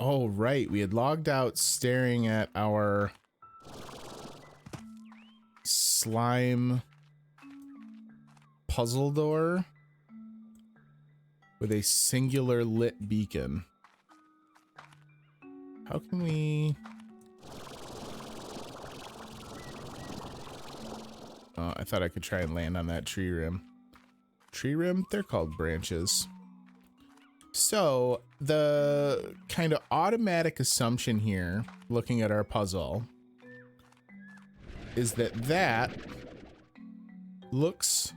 Oh, right. We had logged out staring at our slime puzzle door with a singular lit beacon. How can we... Oh, I thought I could try and land on that tree rim. Tree rim? They're called branches. So the kind of automatic assumption here, looking at our puzzle, is that that looks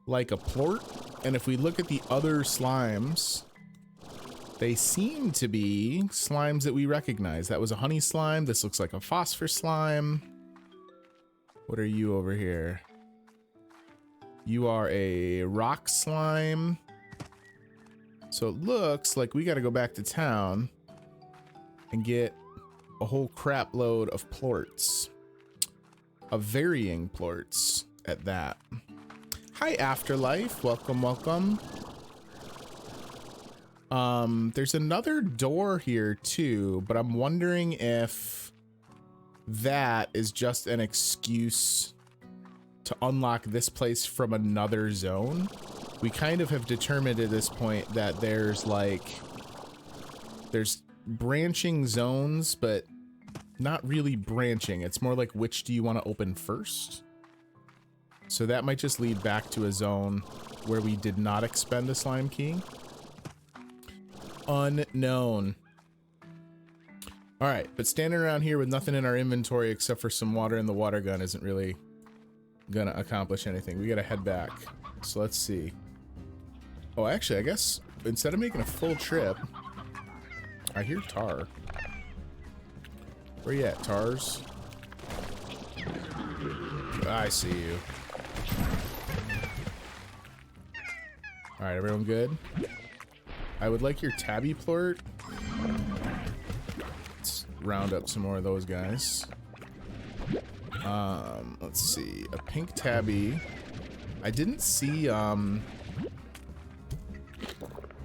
like a plort. And if we look at the other slimes, they seem to be slimes that we recognize. That was a honey slime. This looks like a phosphor slime. What are you over here? You are a rock slime. So it looks like we got to go back to town and get a whole crap load of plorts. Of varying plorts at that. Hi, Afterlife. Welcome, welcome. There's another door here too, but I'm wondering if that is just an excuse to unlock this place from another zone. We kind of have determined at this point that there's branching zones, but not really branching. It's more like, which do you want to open first? So that might just lead back to a zone where we did not expend a slime key. Unknown. All right, but standing around here with nothing in our inventory except for some water in the water gun isn't really gonna accomplish anything. We gotta head back. So let's see. Oh, actually, I guess instead of making a full trip, I hear tar. Where you at, Tars? I see you. All right, everyone good? I would like your tabby plort. Let's round up some more of those guys. Let's see, a pink tabby. I didn't see,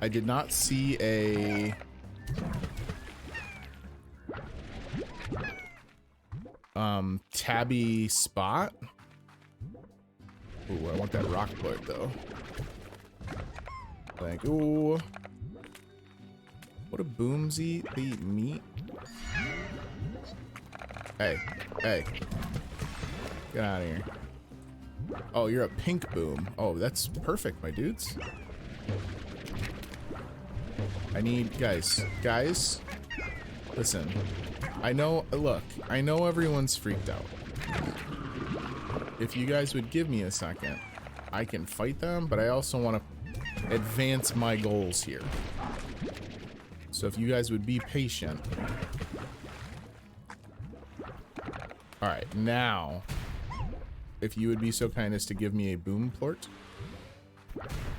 I did not see a tabby spot. Ooh, I want that rock plort though. Like, ooh. What do booms eat? They eat meat? Hey, hey. Get out of here. Oh, you're a pink boom. Oh, that's perfect, my dudes. I need, guys, listen. I know, look, I know everyone's freaked out. If you guys would give me a second, I can fight them, but I also want to advance my goals here. So if you guys would be patient. All right, now, if you would be so kind as to give me a boom plort.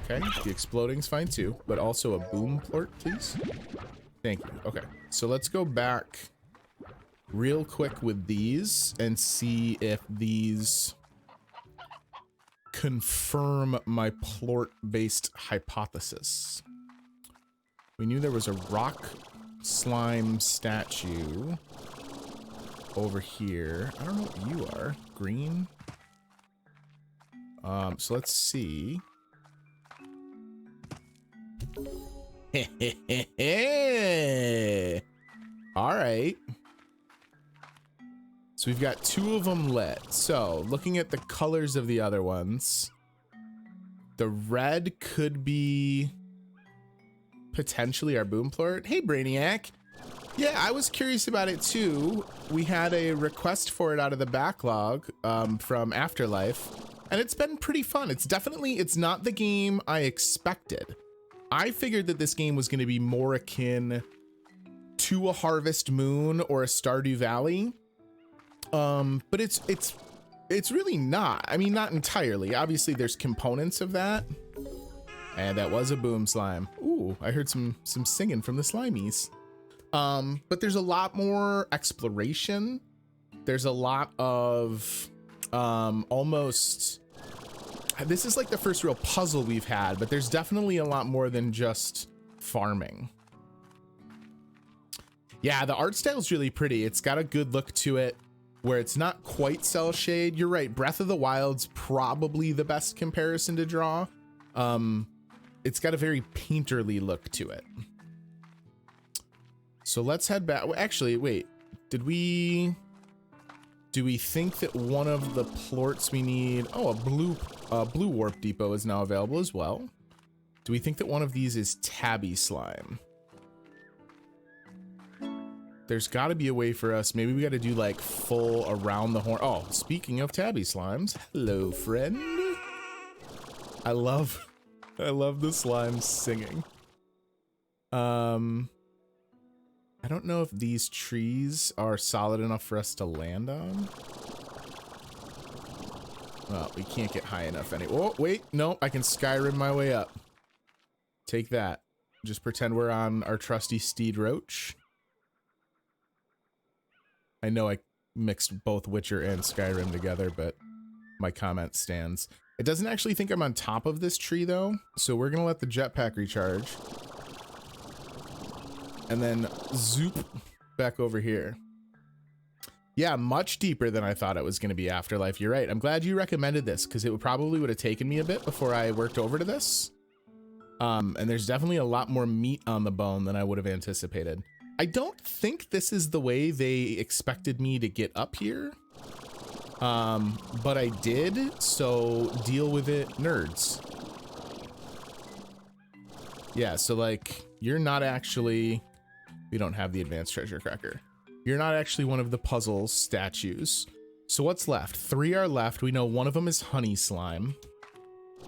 Okay, the exploding's fine too, but also a boom plort, please. Thank you. Okay, so let's go back real quick with these and see if these confirm my plort-based hypothesis. We knew there was a rock slime statue over here. I don't know what you are. Green? So let's see. All right. So we've got two of them lit. So looking at the colors of the other ones, the red could be potentially our boom plort. Hey, Brainiac. Yeah, I was curious about it too. We had a request for it out of the backlog from Afterlife, and it's been pretty fun. It's definitely, it's not the game I expected. I figured that this game was going to be more akin to a Harvest Moon or a Stardew Valley. But it's really not. I mean, not entirely. Obviously, there's components of that. And that was a boom slime. Ooh, I heard some singing from the slimies. But there's a lot more exploration. There's a lot of almost... This is like the first real puzzle we've had, but there's definitely a lot more than just farming. Yeah, the art style is really pretty. It's got a good look to it where it's not quite cell shade. You're right. Breath of the Wild's probably the best comparison to draw. It's got a very painterly look to it. So let's head back. Well, actually, wait, do we think that one of the plorts we need, oh, a blue warp depot is now available as well. Do we think that one of these is tabby slime? There's got to be a way for us. Maybe we got to do like full around the horn. Oh, speaking of tabby slimes, hello friend. I love the slime singing. I don't know if these trees are solid enough for us to land on. Well, we can't get high enough anyway. Oh, wait, no, I can Skyrim my way up. Take that. Just pretend we're on our trusty Steed Roach. I know I mixed both Witcher and Skyrim together, but my comment stands. It doesn't actually think I'm on top of this tree though, so we're gonna let the jetpack recharge. And then zoop back over here. Yeah, much deeper than I thought it was gonna be Afterlife. You're right. I'm glad you recommended this because it probably would have taken me a bit before I worked over to this. And there's definitely a lot more meat on the bone than I would have anticipated. I don't think this is the way they expected me to get up here. But I did, so deal with it, nerds. Yeah, so like, you're not actually, we don't have the advanced treasure cracker. You're not actually one of the puzzle statues. So what's left? 3 are left. We know one of them is honey slime.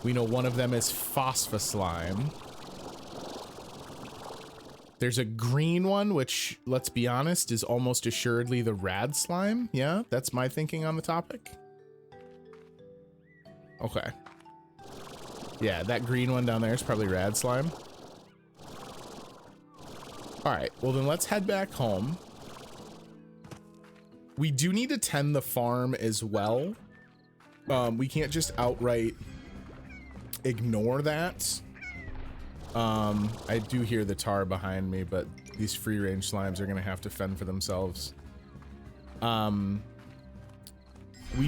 We know one of them is phosphoslime. There's a green one, which, let's be honest, is almost assuredly the rad slime. Yeah, that's my thinking on the topic. Okay. Yeah, that green one down there is probably rad slime. All right, well then let's head back home. We do need to tend the farm as well. We can't just outright ignore that. I do hear the tar behind me, but these free range slimes are gonna have to fend for themselves. We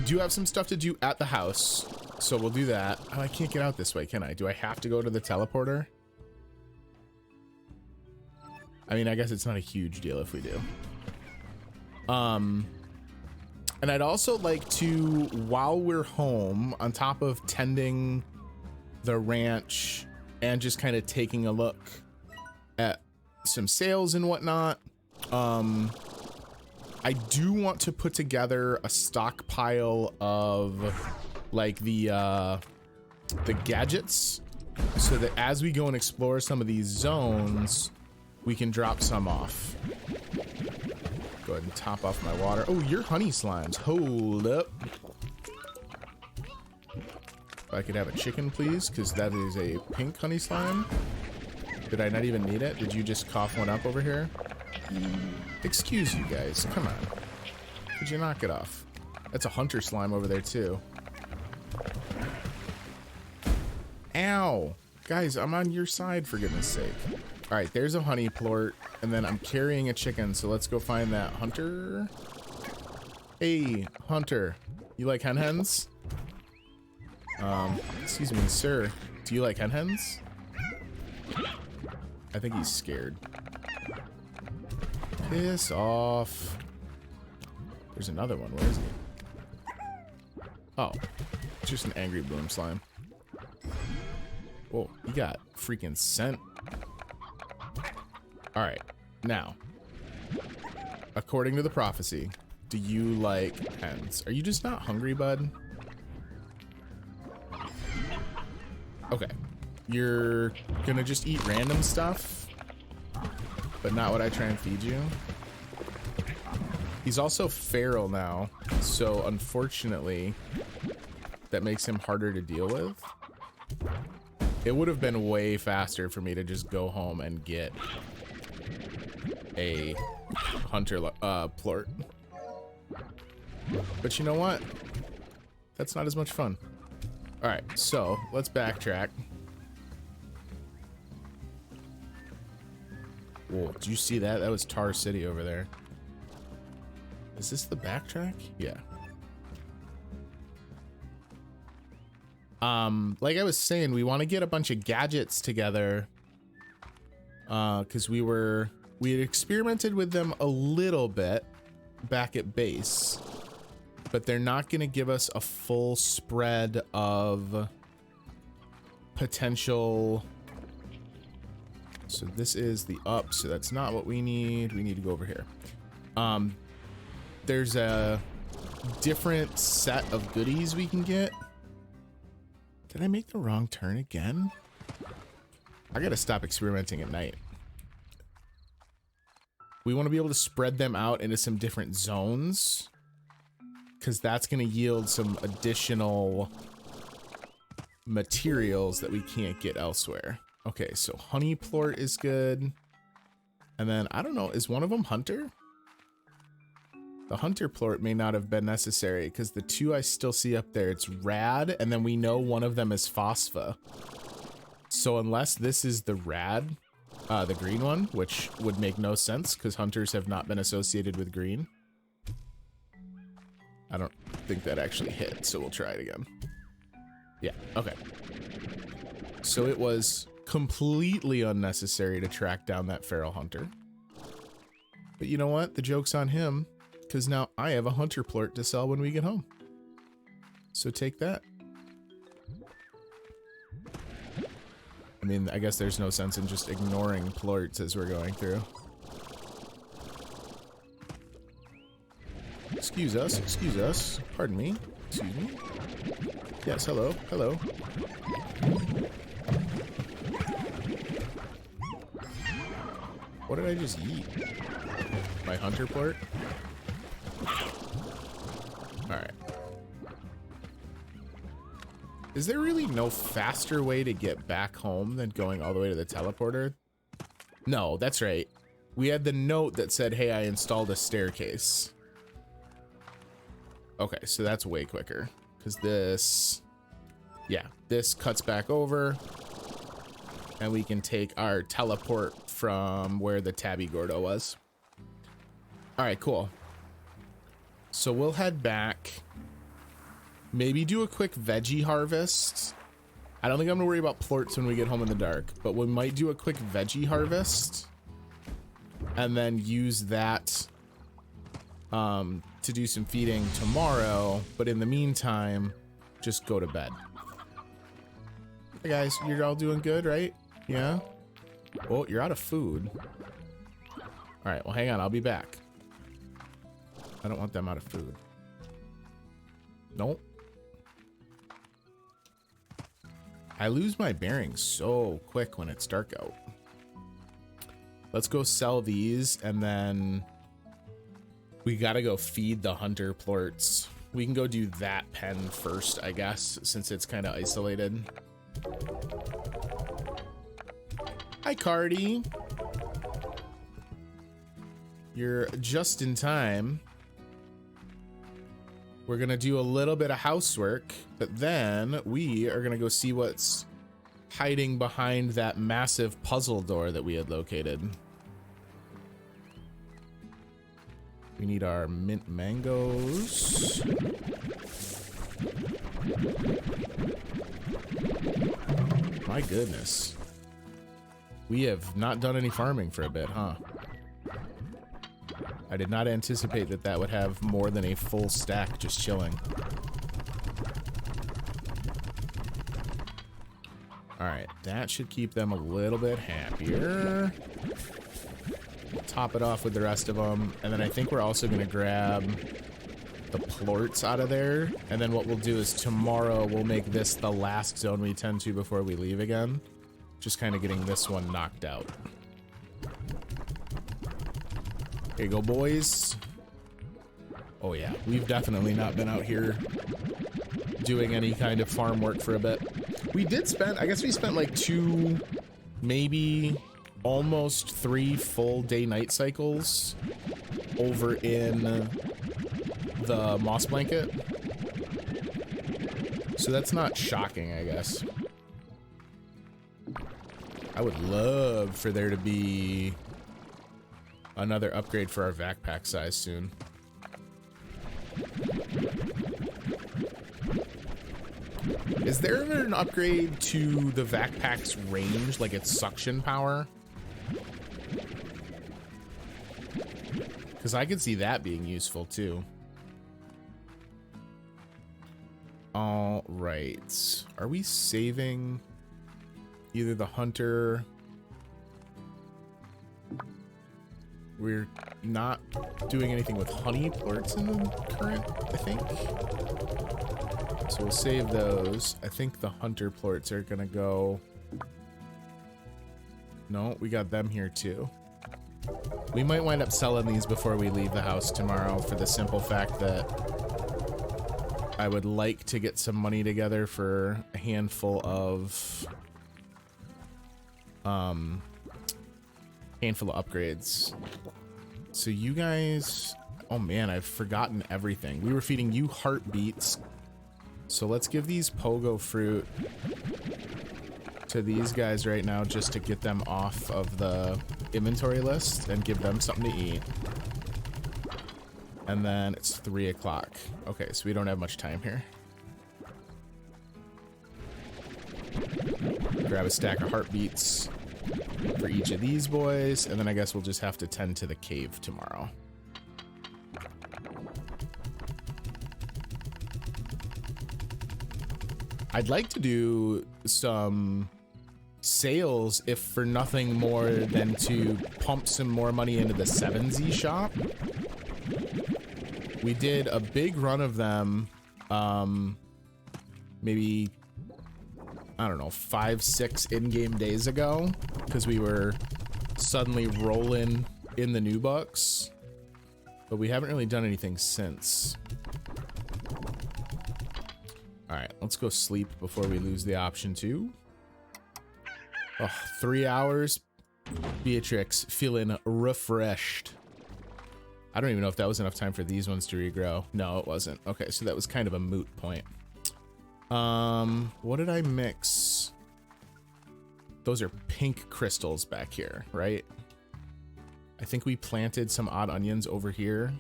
do have some stuff to do at the house, so we'll do that. Oh, I can't get out this way, can I? Do I have to go to the teleporter? I mean, I guess it's not a huge deal if we do. And I'd also like to, while we're home, on top of tending the ranch and just kind of taking a look at some sales and whatnot, I do want to put together a stockpile of like the gadgets so that as we go and explore some of these zones, we can drop some off. Go ahead and top off my water. Oh, you're honey slimes. Hold up. If I could have a chicken, please, because that is a pink honey slime. Did I not even need it? Did you just cough one up over here? Excuse you guys. Come on. Could you knock it off? That's a hunter slime over there, too. Ow. Guys, I'm on your side, for goodness sake. All right, there's a honey plort, and then I'm carrying a chicken, so let's go find that hunter. Hey, hunter, you like hen-hens? Excuse me, sir, do you like hen-hens? I think he's scared. Piss off. There's another one, where is he? Oh, it's just an angry boom slime. Whoa, he got freaking scent. All right, now, according to the prophecy, do you like hens? Are you just not hungry, bud? Okay, you're gonna just eat random stuff, but not what I try and feed you. He's also feral now, so unfortunately, that makes him harder to deal with. It would have been way faster for me to just go home and get a hunter plort. But you know what? That's not as much fun. All right, so let's backtrack. Whoa, did you see that? That was Tar City over there. Is this the backtrack? Yeah. Like I was saying, we want to get a bunch of gadgets together. Because we had experimented with them a little bit back at base. But they're not going to give us a full spread of potential. So this is the up, so that's not what we need. We need to go over here. There's a different set of goodies we can get. Did I make the wrong turn again? I gotta stop experimenting at night. We want to be able to spread them out into some different zones, because that's going to yield some additional materials that we can't get elsewhere. Okay, so honey plort is good. And then, I don't know, is one of them hunter? The hunter plort may not have been necessary, because the two I still see up there, it's rad, and then we know one of them is phospha. So unless this is the rad, the green one, which would make no sense, because hunters have not been associated with green. I don't think that actually hit, so we'll try it again. Yeah, okay. So it was completely unnecessary to track down that feral hunter. But you know what? The joke's on him, because now I have a hunter plort to sell when we get home. So take that. I mean, I guess there's no sense in just ignoring plorts as we're going through. Excuse us, pardon me, excuse me. Yes, hello, hello. What did I just eat? My hunter plort? Alright. Is there really no faster way to get back home than going all the way to the teleporter? No, that's right. We had the note that said, hey, I installed a staircase. Okay, so that's way quicker. Because this... yeah, this cuts back over. And we can take our teleport from where the Tabby Gordo was. Alright, cool. So we'll head back. Maybe do a quick veggie harvest. I don't think I'm gonna worry about plorts when we get home in the dark, but we might do a quick veggie harvest and then use that to do some feeding tomorrow. But in the meantime, just go to bed. Hey guys, you're all doing good, right? Yeah? Well, you're out of food. All right, well, hang on, I'll be back. I don't want them out of food. Nope. I lose my bearings so quick when it's dark out. Let's go sell these, and then we gotta go feed the hunter plorts. We can go do that pen first, I guess, since it's kind of isolated. Hi, Cardi. You're just in time. We're gonna do a little bit of housework, but then we are gonna go see what's hiding behind that massive puzzle door that we had located. We need our mint mangoes. My goodness. We have not done any farming for a bit, huh? I did not anticipate that that would have more than a full stack just chilling. All right, that should keep them a little bit happier. Top it off with the rest of them, and then I think we're also gonna grab the plorts out of there, and then what we'll do is tomorrow we'll make this the last zone we tend to before we leave again. Just kind of getting this one knocked out. Here you go, boys. Oh yeah, we've definitely not been out here doing any kind of farm work for a bit. We did spend, I guess we spent like 2, maybe almost 3 full day-night cycles over in the moss blanket. So that's not shocking, I guess. I would love for there to be another upgrade for our backpack size soon. Is there ever an upgrade to the backpack's range, like its suction power? Because I could see that being useful too. All right. Are we saving either the hunter? We're not doing anything with honey plorts in the current, I think. So we'll save those. I think the hunter plorts are gonna go. No, we got them here too. We might wind up selling these before we leave the house tomorrow for the simple fact that I would like to get some money together for a handful of upgrades. So you guys, oh man, I've forgotten everything. We were feeding you heartbeats. So let's give these pogo fruit to these guys right now just to get them off of the inventory list and give them something to eat. And then it's 3 o'clock. Okay, so we don't have much time here. Grab a stack of heartbeats for each of these boys, and then I guess we'll just have to tend to the cave tomorrow. I'd like to do some sales, if for nothing more than to pump some more money into the 7Z shop. We did a big run of them, maybe, I don't know, 5-6 in-game days ago, because we were suddenly rolling in the new bucks, but we haven't really done anything since. All right, let's go sleep before we lose the option to. Oh, 3 hours. Beatrix feeling refreshed. I don't even know if that was enough time for these ones to regrow. No, it wasn't. Okay, so that was kind of a moot point. What did I mix? Those are pink crystals back here, right? I think we planted some odd onions over here.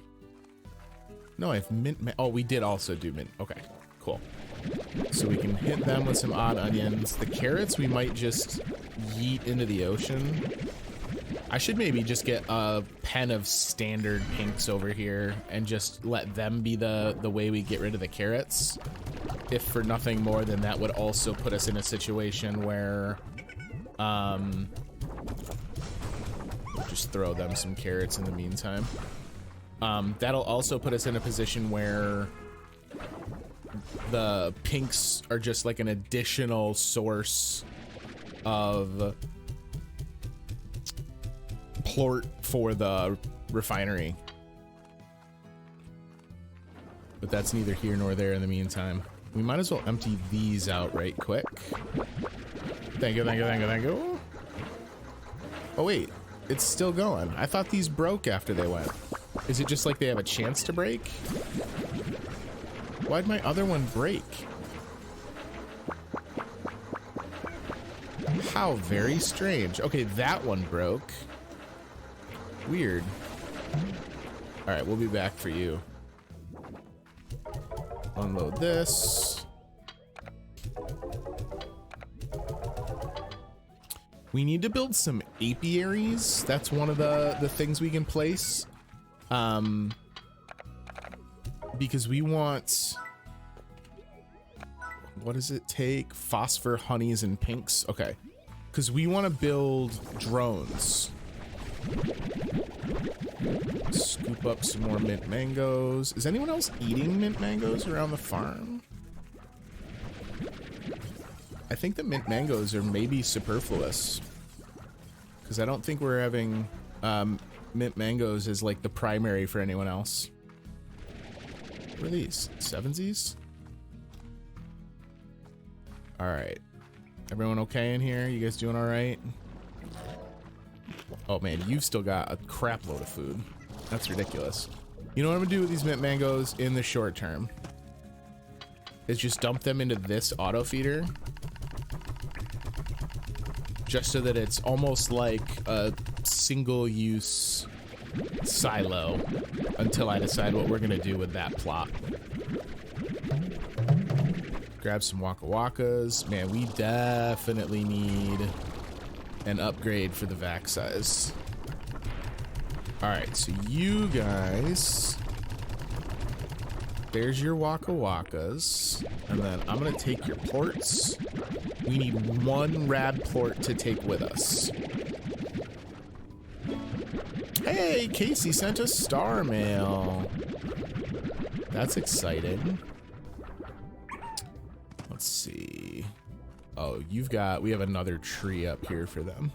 No, I have mint. Oh, we did also do mint. Okay, cool. So we can hit them with some odd onions. The carrots we might just yeet into the ocean. I should maybe just get a pen of standard pinks over here and just let them be the way we get rid of the carrots. If for nothing more than that would also put us in a situation where just throw them some carrots in the meantime. That'll also put us in a position where the pinks are just like an additional source of plort for the refinery. But that's neither here nor there in the meantime. We might as well empty these out right quick. Thank you, thank you, thank you, thank you. Oh wait, it's still going. I thought these broke after they went. Is it just like they have a chance to break? Why'd my other one break? How very strange. Okay, that one broke. Weird. All right, we'll be back for you. Unload this. We need to build some apiaries. That's one of the things we can place. Because we want, what does it take? Phosphor, honeys, and pinks. Okay. Because we want to build drones. Scoop up some more mint mangoes. Is anyone else eating mint mangoes around the farm? I think the mint mangoes are maybe superfluous. Because I don't think we're having mint mangoes as like the primary for anyone else. What are these? 7Zs? All right. Everyone okay in here? You guys doing all right? Oh man, you've still got a crap load of food. That's ridiculous. You know what I'm gonna do with these mint mangoes in the short term? Is just dump them into this auto feeder. Just so that it's almost like a single use silo until I decide what we're gonna do with that plot. Grab some Waka Wakas. Man, we definitely need an upgrade for the vac size. All right, so you guys, there's your Waka Wakas, and then I'm gonna take your plorts. We need one rad plort to take with us. Hey, Casey sent us star mail. That's exciting. Let's see. Oh, we have another tree up here for them.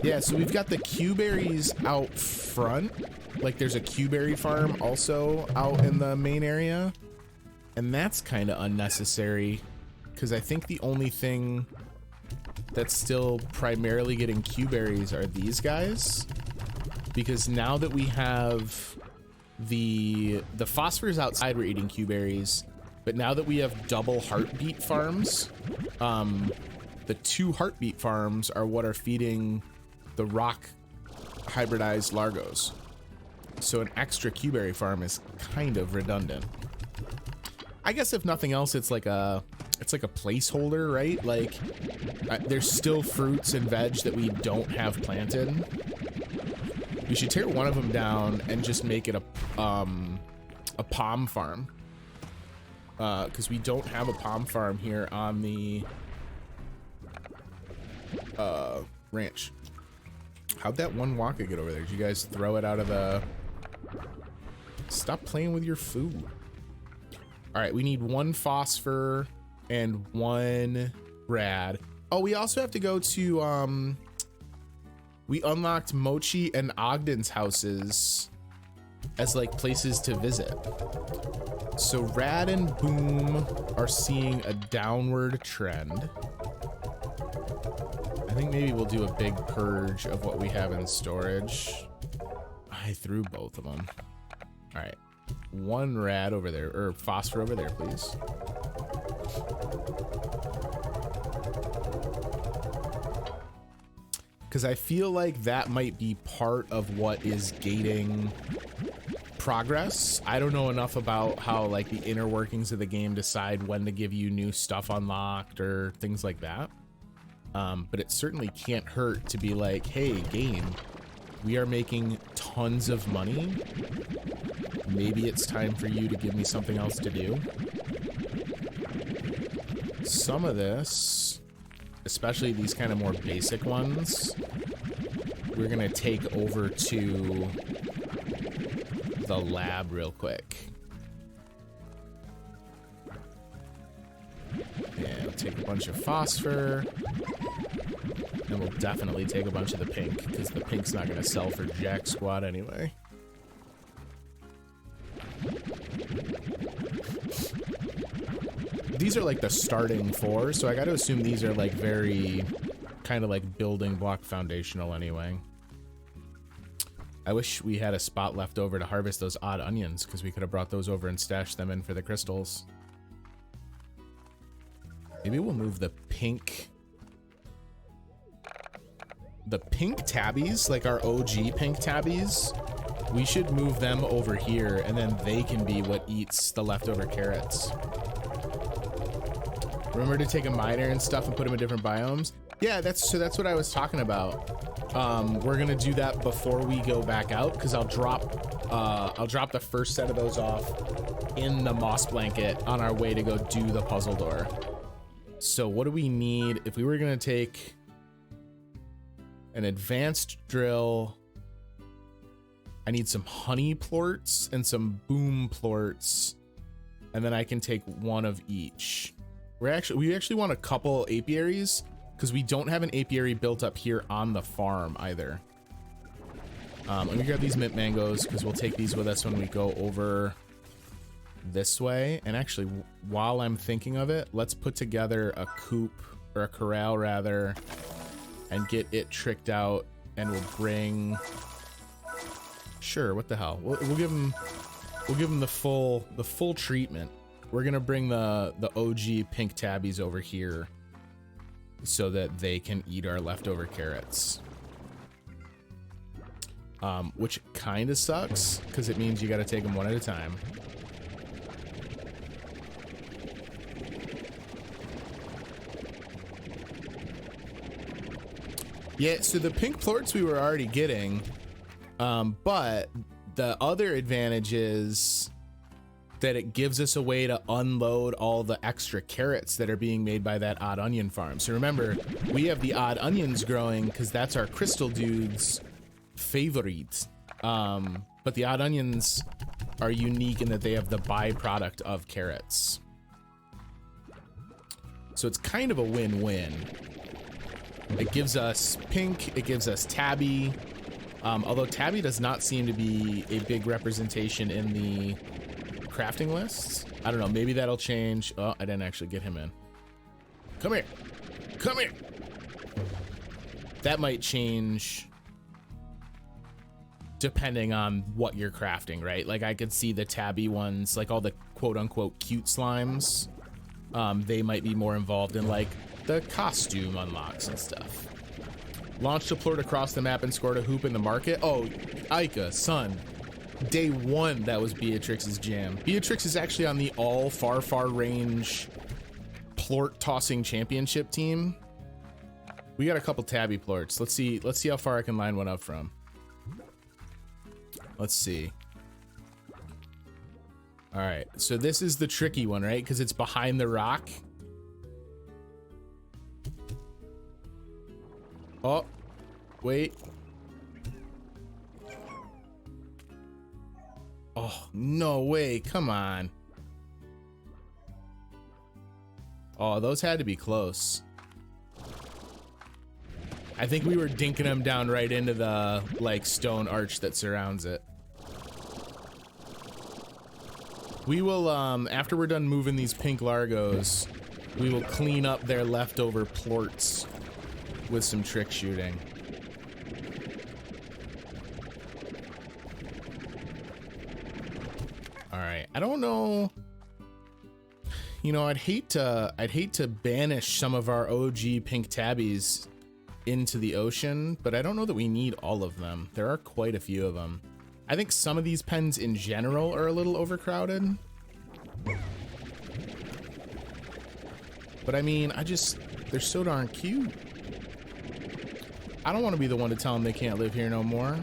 Yeah, so we've got the Q-berries out front. Like there's a Q-berry farm also out in the main area. And that's kind of unnecessary because I think the only thing that's still primarily getting Q-berries are these guys. Because now that we have the phosphors outside, we're eating Q-berries. But now that we have double heartbeat farms, the 2 heartbeat farms are what are feeding the rock hybridized Largos. So an extra Q-berry farm is kind of redundant. I guess if nothing else, it's like a placeholder, right? Like there's still fruits and veg that we don't have planted. We should tear one of them down and just make it a palm farm. Because we don't have a palm farm here on the ranch. How'd that one Waka get over there? Did you guys throw it out of the... Stop playing with your food. All right, we need 1 phosphor and 1 rad. Oh, we also have to go to... We unlocked Mochi and Ogden's houses as like places to visit. So Rad and Boom are seeing a downward trend. I think maybe we'll do a big purge of what we have in storage. I threw both of them. All right, 1 rad over there, or phosphor over there, please. Because I feel like that might be part of what is gating progress. I don't know enough about how like the inner workings of the game decide when to give you new stuff unlocked or things like that. But it certainly can't hurt to be like, hey, game, we are making tons of money. Maybe it's time for you to give me something else to do. Some of this, especially these kind of more basic ones, we're gonna take over to the lab real quick. Yeah, we'll take a bunch of phosphor. And we'll definitely take a bunch of the pink, because the pink's not gonna sell for jack squat anyway. These are like the starting 4, so I gotta assume these are like very kind of like building block foundational anyway. I wish we had a spot left over to harvest those odd onions, because we could have brought those over and stashed them in for the crystals. Maybe we'll move the pink tabbies, like our OG pink tabbies. We should move them over here, and then they can be what eats the leftover carrots. Remember to take a miner and stuff and put them in different biomes? Yeah, that's what I was talking about. We're gonna do that before we go back out, because I'll drop the first set of those off in the moss blanket on our way to go do the puzzle door. So what do we need? If we were gonna take an advanced drill, I need some honey plorts and some boom plorts, and then I can take 1 of each. We actually want a couple apiaries, because we don't have an apiary built up here on the farm either. Let me grab these mint mangoes, because we'll take these with us when we go over this way. And actually, while I'm thinking of it, let's put together a coop, or a corral rather, and get it tricked out, and we'll bring... Sure, what the hell? We'll give them the full treatment. We're gonna bring the OG Pink Tabbies over here so that they can eat our leftover carrots. which kind of sucks because it means you got to take them one at a time. Yeah, so the pink plorts we were already getting, but the other advantage is that it gives us a way to unload all the extra carrots that are being made by that odd onion farm. So remember, we have the odd onions growing because that's our crystal dude's favorite. But the odd onions are unique in that they have the byproduct of carrots. So it's kind of a win-win. It gives us pink, it gives us tabby. Although tabby does not seem to be a big representation in the crafting lists. I don't know, maybe that'll change. Oh, I didn't actually get him in. Come here, come here. That might change depending on what you're crafting, right? Like I could see the tabby ones, like all the quote unquote cute slimes. They might be more involved in like the costume unlocks and stuff. Launched a plort across the map and scored a hoop in the market. Oh, Ica, son. Day one, that was Beatrix's jam. Beatrix is actually on the all far range plort tossing championship team. We got a couple tabby plorts. Let's see how far I can line one up from. Let's see. All right, so this is the tricky one, right? Because it's behind the rock. Oh, wait. Oh, no way. Come on. Oh, those had to be close. I think we were dinking them down right into the like stone arch that surrounds it. We will, after we're done moving these pink Largos, we will clean up their leftover plorts with some trick shooting. All right, I don't know. You know, I'd hate to banish some of our OG pink tabbies into the ocean, but I don't know that we need all of them. There are quite a few of them. I think some of these pens in general are a little overcrowded. But I mean, they're so darn cute. I don't want to be the one to tell them they can't live here no more.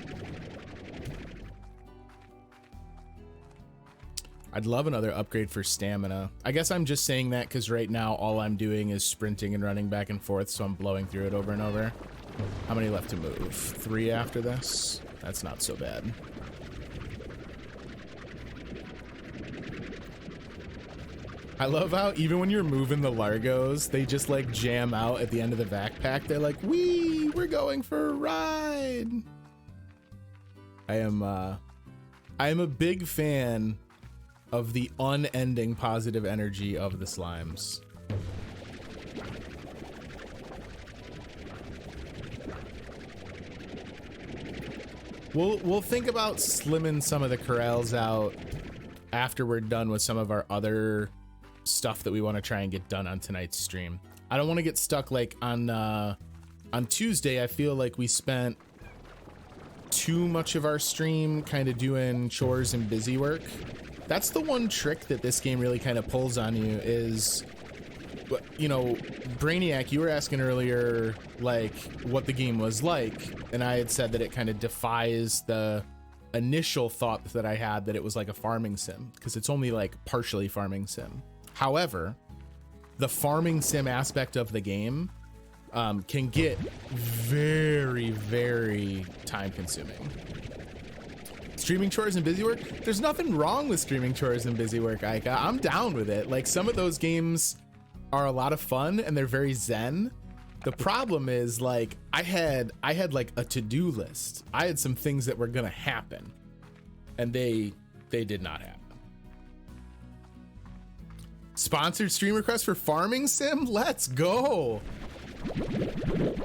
I'd love another upgrade for stamina. I guess I'm just saying that because right now all I'm doing is sprinting and running back and forth, so I'm blowing through it over and over. How many left to move? 3 after this? That's not so bad. I love how even when you're moving the Largos, they just like jam out at the end of the backpack. They're like, wee, we're going for a ride. I am a big fan of the unending positive energy of the slimes. We'll think about slimming some of the corrals out after we're done with some of our other stuff that we want to try and get done on tonight's stream. I don't want to get stuck like on Tuesday. I feel like we spent too much of our stream kind of doing chores and busy work. That's the one trick that this game really kind of pulls on you is, you know, Brainiac, you were asking earlier like what the game was like, and I had said that it kind of defies the initial thought that I had that it was like a farming sim, because it's only like partially farming sim. However, the farming sim aspect of the game can get very, very time consuming. Streaming chores and busy work, there's nothing wrong with streaming chores and busy work, Ica. I'm down with it. Like, some of those games are a lot of fun and they're very zen. The problem is, like, I had like a to-do list. I had some things that were gonna happen and they did not happen. Sponsored stream request for farming sim? Let's go.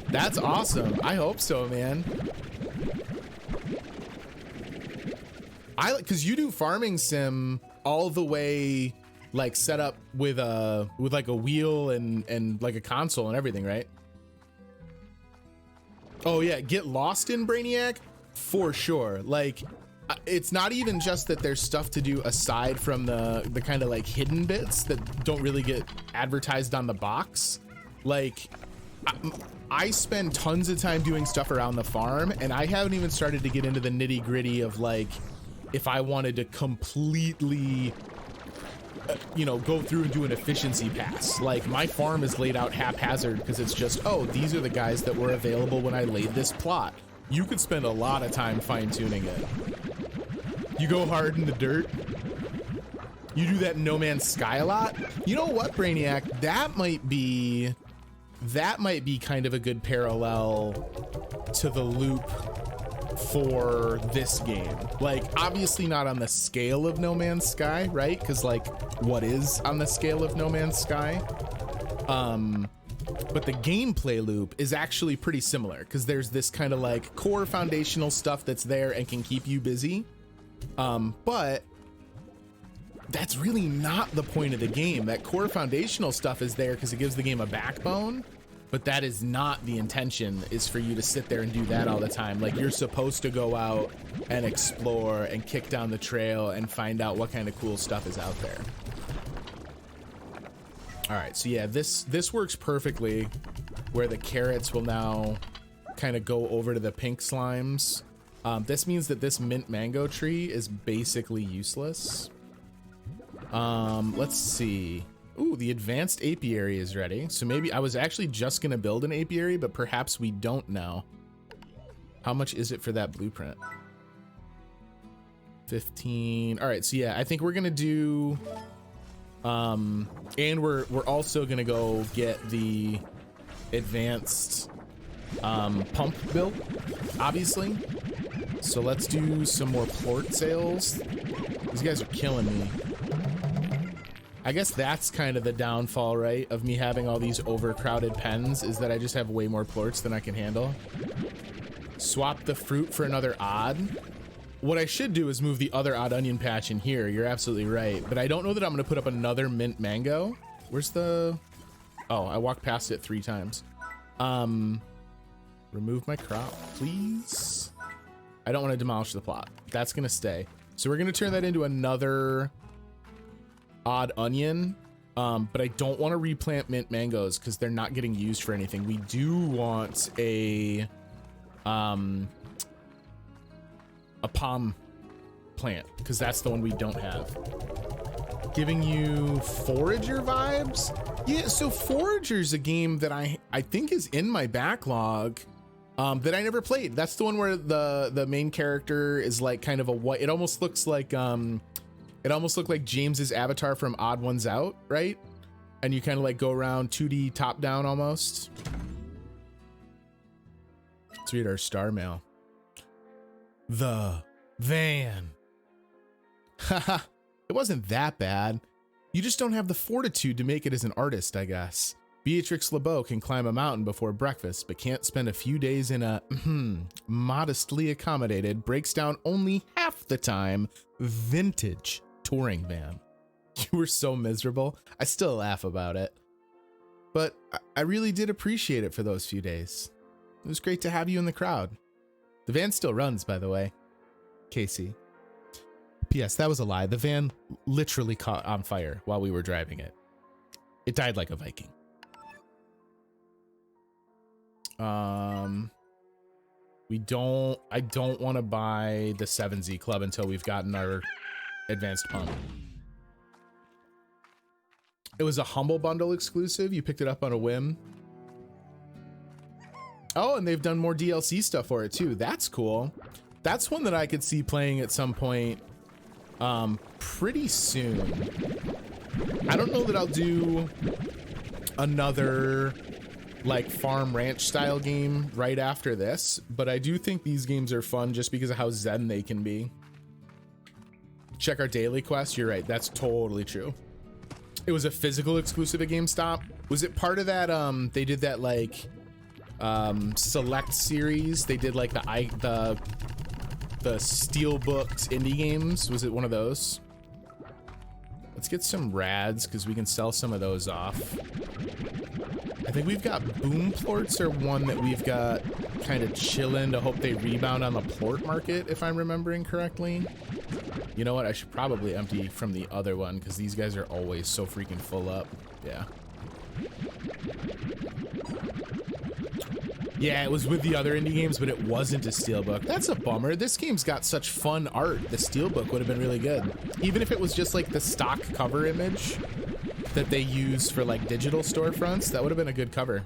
That's awesome. I hope so, man. Because you do farming sim all the way, like, set up with like a wheel and like a console and everything, right? Oh yeah, get lost in Brainiac. For sure. Like, it's not even just that there's stuff to do aside from the kind of like hidden bits that don't really get advertised on the box. Like, I spend tons of time doing stuff around the farm, and I haven't even started to get into the nitty gritty of like, if I wanted to completely, you know, go through and do an efficiency pass. Like, my farm is laid out haphazard because it's just, oh, these are the guys that were available when I laid this plot. You could spend a lot of time fine-tuning it. You go hard in the dirt. You do that in No Man's Sky a lot. You know what, Brainiac? That might be kind of a good parallel to the loop for this game. Like, obviously not on the scale of No Man's Sky, right? Because like, what is on the scale of No Man's Sky? But the gameplay loop is actually pretty similar because there's this kind of like core foundational stuff that's there and can keep you busy. But that's really not the point of the game. That core foundational stuff is there because it gives the game a backbone, but that is not the intention, is for you to sit there and do that all the time. Like, you're supposed to go out and explore and kick down the trail and find out what kind of cool stuff is out there. All right, so yeah, this works perfectly, where the carrots will now kind of go over to the pink slimes. This means that this mint mango tree is basically useless. Let's see. Ooh, the advanced apiary is ready. So maybe I was actually just gonna build an apiary, but perhaps we don't now. How much is it for that blueprint? 15. All right, so yeah, I think we're gonna do, and we're also gonna go get the advanced pump built, obviously. So let's do some more plort sales. These guys are killing me. I guess that's kind of the downfall, right, of me having all these overcrowded pens, is that I just have way more plorts than I can handle. Swap the fruit for another odd. What I should do is move the other odd onion patch in here. You're absolutely right. But I don't know that I'm going to put up another mint mango. Where's the... Oh, I walked past it 3 times. Remove my crop, please. I don't want to demolish the plot. That's going to stay. So we're going to turn that into another odd onion. But I don't want to replant mint mangoes because they're not getting used for anything. We do want a palm plant because that's the one we don't have. Giving you forager vibes. Yeah, so Forager's a game that I think is in my backlog that I never played. That's the one where the main character is like kind of a white, it almost looks like James's avatar from Odd Ones Out, right? And you kind of like go around 2D top down almost. Let's read our star mail. The van. Haha, it wasn't that bad. You just don't have the fortitude to make it as an artist, I guess. Beatrix LeBeau can climb a mountain before breakfast, but can't spend a few days in a modestly accommodated, breaks down only half the time, vintage touring van. You were so miserable. I still laugh about it. But I really did appreciate it for those few days. It was great to have you in the crowd. The van still runs, by the way. Casey. P.S. That was a lie. The van literally caught on fire while we were driving it. It died like a Viking. I don't want to buy the 7Z Club until we've gotten our advanced pump. It was a Humble Bundle exclusive. You picked it up on a whim. Oh, and they've done more DLC stuff for it too. That's cool. That's one that I could see playing at some point pretty soon. I don't know that I'll do another like farm ranch style game right after this, but I do think these games are fun just because of how zen they can be. Check our daily quest. You're right. That's totally true. It was a physical exclusive at GameStop. Was it part of that? They did that like select series. They did like the steelbooked indie games. Was it one of those? Let's get some rads because we can sell some of those off. I think we've got boom plorts or one that we've got kind of chilling to hope they rebound on the plort market, if I'm remembering correctly. You know what? I should probably empty from the other one because these guys are always so freaking full up. Yeah. Yeah, it was with the other indie games, but it wasn't a steelbook. That's a bummer. This game's got such fun art. The steelbook would have been really good. Even if it was just like the stock cover image that they use for like digital storefronts, that would have been a good cover.